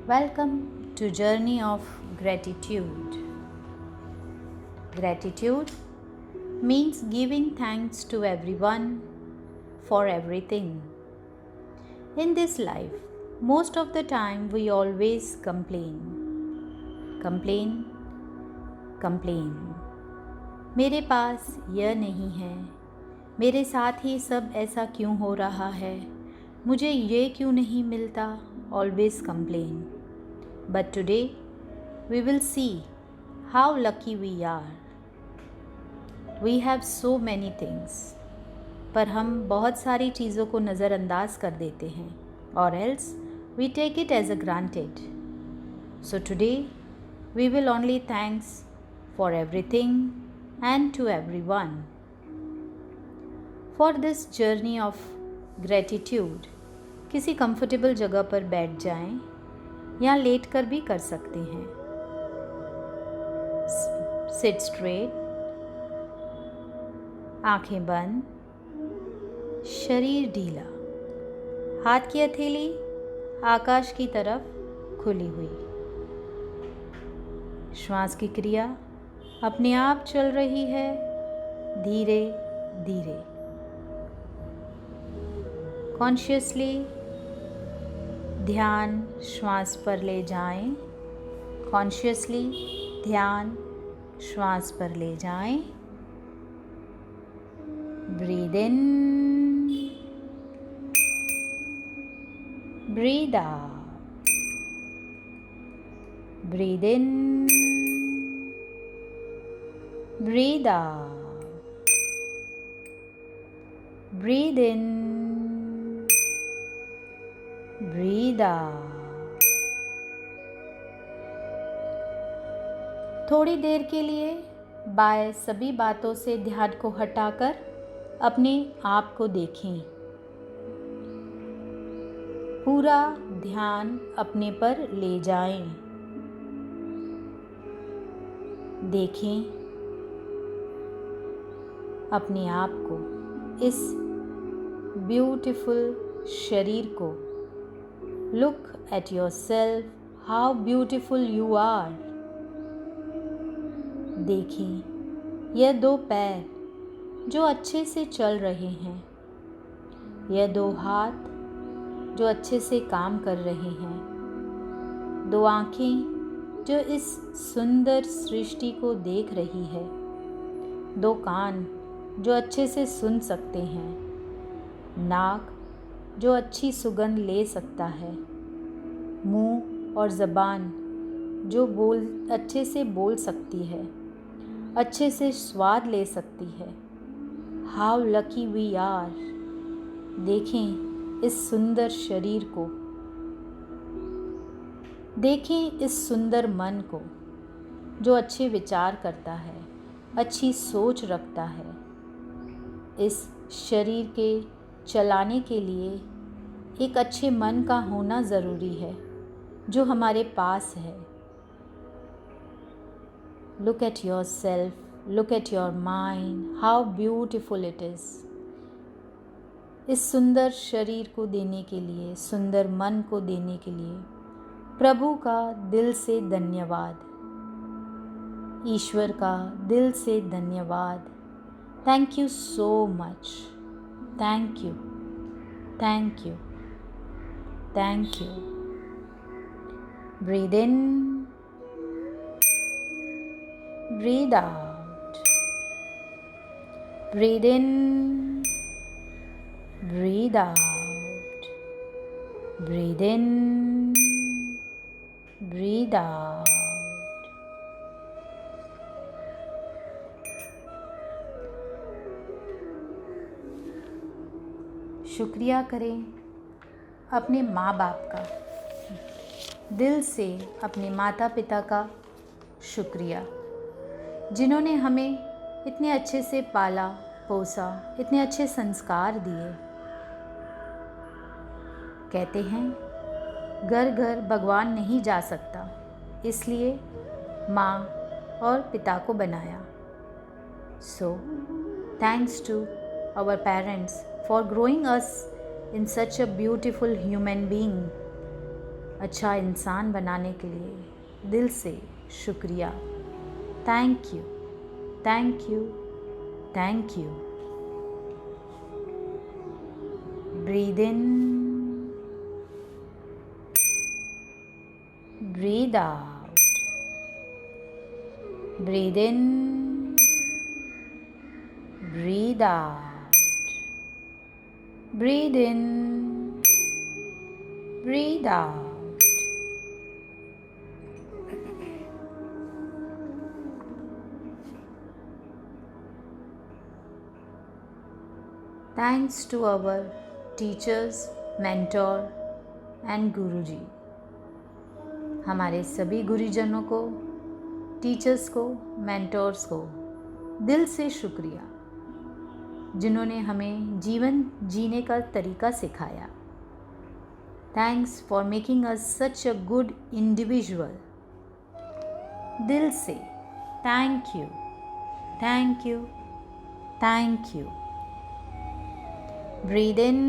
Welcome to Journey of Gratitude. Gratitude means giving thanks to everyone for everything. In this life, most of the time we always complain. Complain. मेरे पास यह नहीं है, मेरे साथ ही सब ऐसा क्यों हो रहा है, मुझे ये क्यों नहीं मिलता, always complain. But today we will see how lucky we are. We have so many things. पर हम बहुत सारी चीज़ों को नज़रअंदाज कर देते हैं और else we take it as a granted. So today we will only thanks for everything and to everyone. For this journey of gratitude, किसी कंफर्टेबल जगह पर बैठ जाएं या लेट कर भी कर सकते हैं. सिट स्ट्रेट, आंखें बंद, शरीर ढीला, हाथ की हथेली आकाश की तरफ खुली हुई. श्वास की क्रिया अपने आप चल रही है, धीरे धीरे. कॉन्शियसली ध्यान श्वास पर ले जाएं. कॉन्शियसली ध्यान श्वास पर ले जाएं. Breathe in, breathe out. Breathe in, breathe out. Breathe in, breathe out. थोड़ी देर के लिए बाय सभी बातों से ध्यान को हटाकर अपने आप को देखें. पूरा ध्यान अपने पर ले जाएं. देखें अपने आप को, इस ब्यूटीफुल शरीर को. Look at yourself, how beautiful you are. देखें यह दो पैर जो अच्छे से चल रहे हैं, यह दो हाथ जो अच्छे से काम कर रहे हैं, दो आँखें जो इस सुंदर सृष्टि को देख रही है, दो कान जो अच्छे से सुन सकते हैं, नाक जो अच्छी सुगंध ले सकता है, मुंह और ज़बान जो अच्छे से बोल सकती है, अच्छे से स्वाद ले सकती है. How lucky we are. देखें इस सुंदर शरीर को, देखें इस सुंदर मन को जो अच्छे विचार करता है, अच्छी सोच रखता है. इस शरीर के चलाने के लिए एक अच्छे मन का होना ज़रूरी है जो हमारे पास है. Look at yourself, look at your mind, how beautiful it is. इस सुंदर शरीर को देने के लिए, सुंदर मन को देने के लिए प्रभु का दिल से धन्यवाद. ईश्वर का दिल से धन्यवाद. Thank you so much. Thank you. Thank you. Thank you. Breathe in. Breathe out. Breathe in. Breathe out. Breathe in. Breathe out. शुक्रिया करें अपने माँ बाप का, दिल से अपने माता पिता का शुक्रिया, जिन्होंने हमें इतने अच्छे से पाला पोसा, इतने अच्छे संस्कार दिए. कहते हैं घर घर भगवान नहीं जा सकता, इसलिए माँ और पिता को बनाया. So thanks to our parents for growing us in such a beautiful human being. अच्छा इंसान बनाने के लिए दिल से शुक्रिया। Thank you, thank you, thank you. Breathe in, breathe out, breathe in, breathe out, breathe in, breathe out. Thanks to our teachers, mentor and गुरुजी। हमारे सभी गुरुजनों को, टीचर्स को, मेंटोर्स को दिल से शुक्रिया, जिन्होंने हमें जीवन जीने का तरीका सिखाया। Thanks for making us such a good individual. दिल से thank you, thank you, thank you. Breathe in,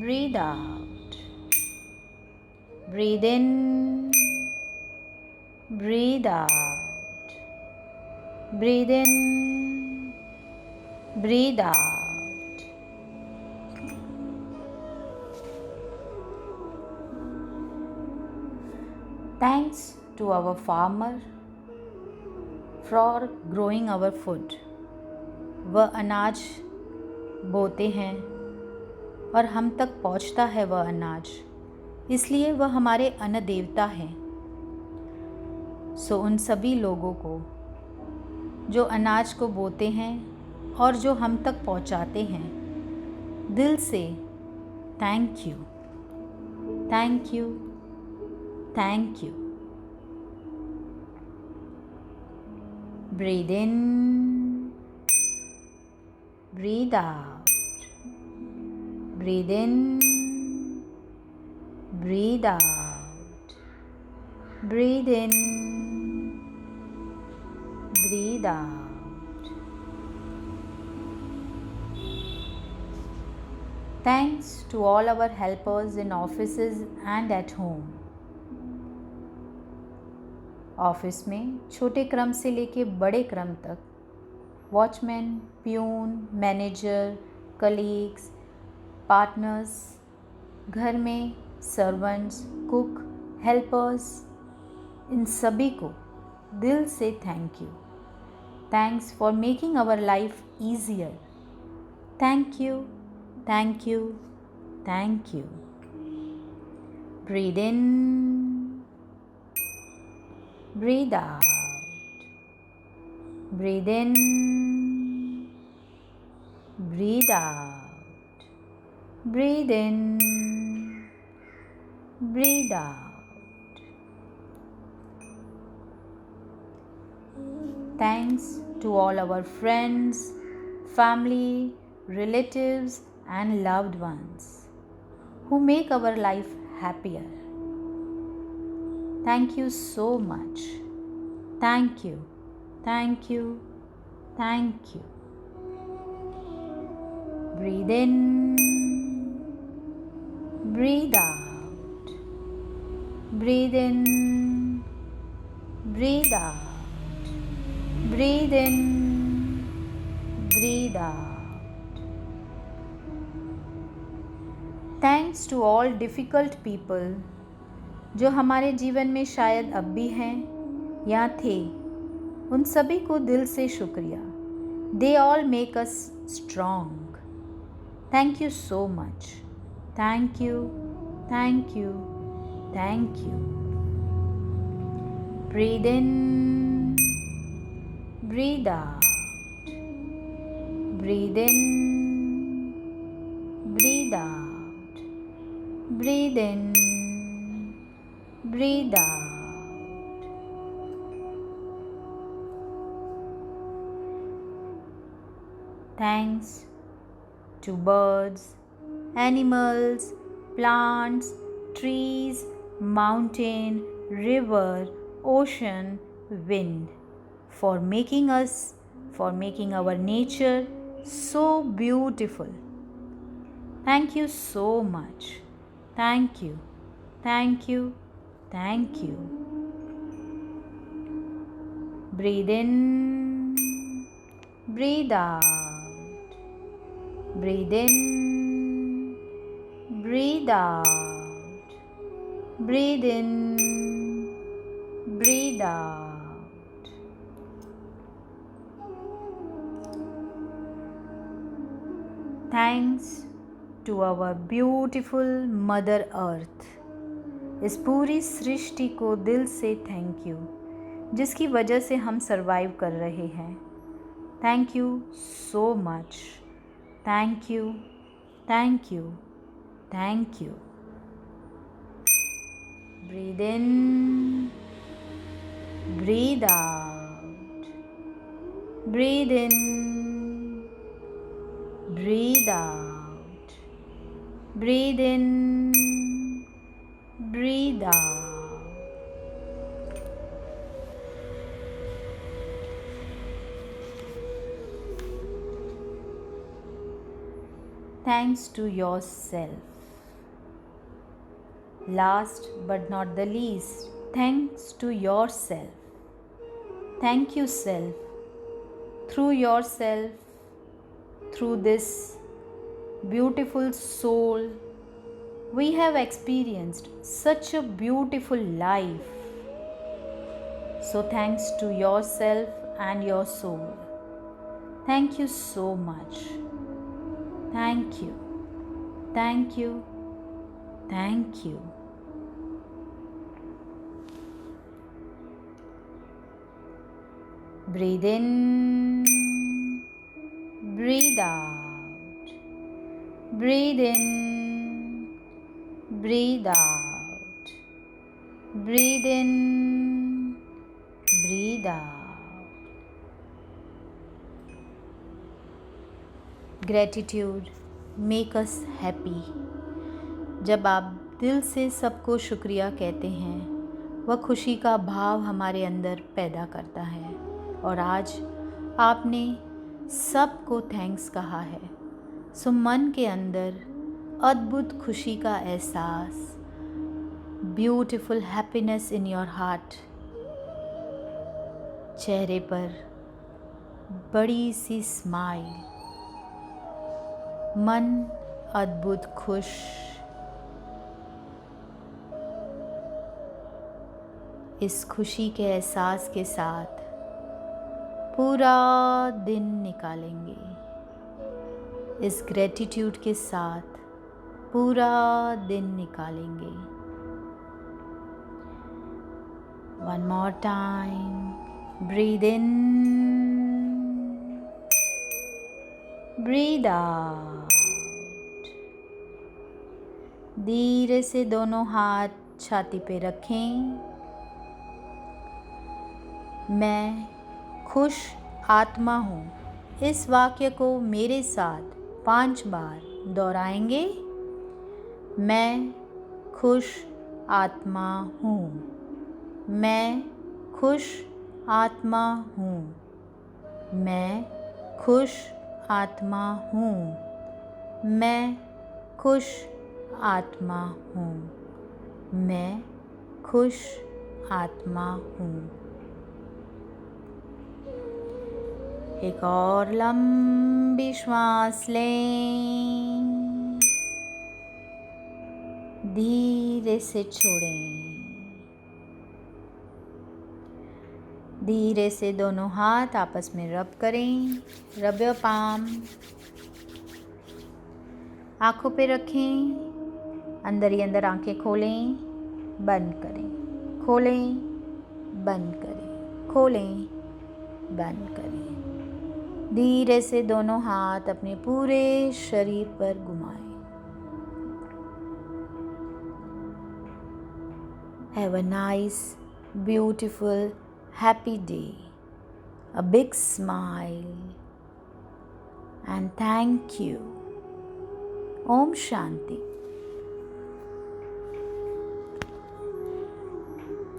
breathe out, breathe in, breathe out, breathe in, breathe out. Thanks to our farmer for growing our food. वह अनाज बोते हैं और हम तक पहुंचता है वह अनाज, इसलिए वह हमारे अन्न देवता हैं। सो उन सभी लोगों को जो अनाज को बोते हैं और जो हम तक पहुंचाते हैं, दिल से thank you, thank you, thank you. Breathe in, breathe out, breathe in, breathe out, breathe in, breathe out. Thanks to all our helpers in offices and at home. Office में छोटे क्रम से लेके बड़े क्रम तक watchman, peon, manager, colleagues, partners, घर में सर्वेंट्स, कुक, हेल्पर्स, इन सभी को दिल से thank you. Thanks for making our life easier. Thank you, thank you, thank you. Breathe in, breathe out, breathe in, breathe out, breathe in, breathe out. Thanks to all our friends, family, relatives and loved ones who make our life happier. Thank you so much. Thank you. Thank you, thank you. Breathe in, breathe out, breathe in, breathe out, breathe in, breathe out. Thanks to all difficult people जो हमारे जीवन में शायद अब भी हैं या थे, उन सभी को दिल से शुक्रिया। They all make us strong. Thank you so much. Thank you, thank you, thank you. Breathe in, breathe out, breathe in, breathe out, breathe in, breathe out. Thanks to birds, animals, plants, trees, mountain, river, ocean, wind for making us, for making our nature so beautiful. Thank you so much. Thank you. Thank you. Thank you. Breathe in. Breathe out. Breathe in. Breathe out. Breathe in. Breathe out. Thanks to our beautiful Mother Earth. इस पूरी सृष्टि को दिल से thank you, जिसकी वजह से हम survive कर रहे हैं। Thank you so much. Thank you, thank you, thank you. Breathe in, breathe out, breathe in, breathe out, breathe in, breathe out. Thanks to yourself. Last but not the least, thanks to yourself. Thank you, self. Through yourself, through this beautiful soul, we have experienced such a beautiful life. So thanks to yourself and your soul. Thank you so much. Thank you, thank you, thank you. Breathe in, breathe out, breathe in, breathe out, breathe in, breathe out. Gratitude make us happy. जब आप दिल से सबको शुक्रिया कहते हैं, वह खुशी का भाव हमारे अंदर पैदा करता है। और आज आपने सबको थैंक्स कहा है, सो मन के अंदर अद्भुत खुशी का एहसास, beautiful happiness in your heart, चेहरे पर बड़ी सी स्माइल, मन अद्भुत खुश। इस खुशी के एहसास के साथ पूरा दिन निकालेंगे। इस ग्रैटिट्यूड के साथ पूरा दिन निकालेंगे। One more time, breathe in, breathe out. धीरे से दोनों हाथ छाती पे रखें। मैं खुश आत्मा हूँ। इस वाक्य को मेरे साथ 5 बार दोहराएंगे। मैं खुश आत्मा हूँ। मैं खुश आत्मा हूँ। मैं खुश आत्मा हूँ। मैं खुश आत्मा हूँ। मैं खुश आत्मा हूँ। एक और लंबी श्वास लें, धीरे से छोड़ें। धीरे से दोनों हाथ आपस में रब करें। Rub your palm. आँखों पे रखें। अंदर ही अंदर आँखें खोलें, बंद करें, खोलें, बंद करें, खोलें, बंद करें। धीरे से दोनों हाथ अपने पूरे शरीर पर घुमाएं। Have a nice, beautiful, happy day. A big smile. And thank you. Om Shanti.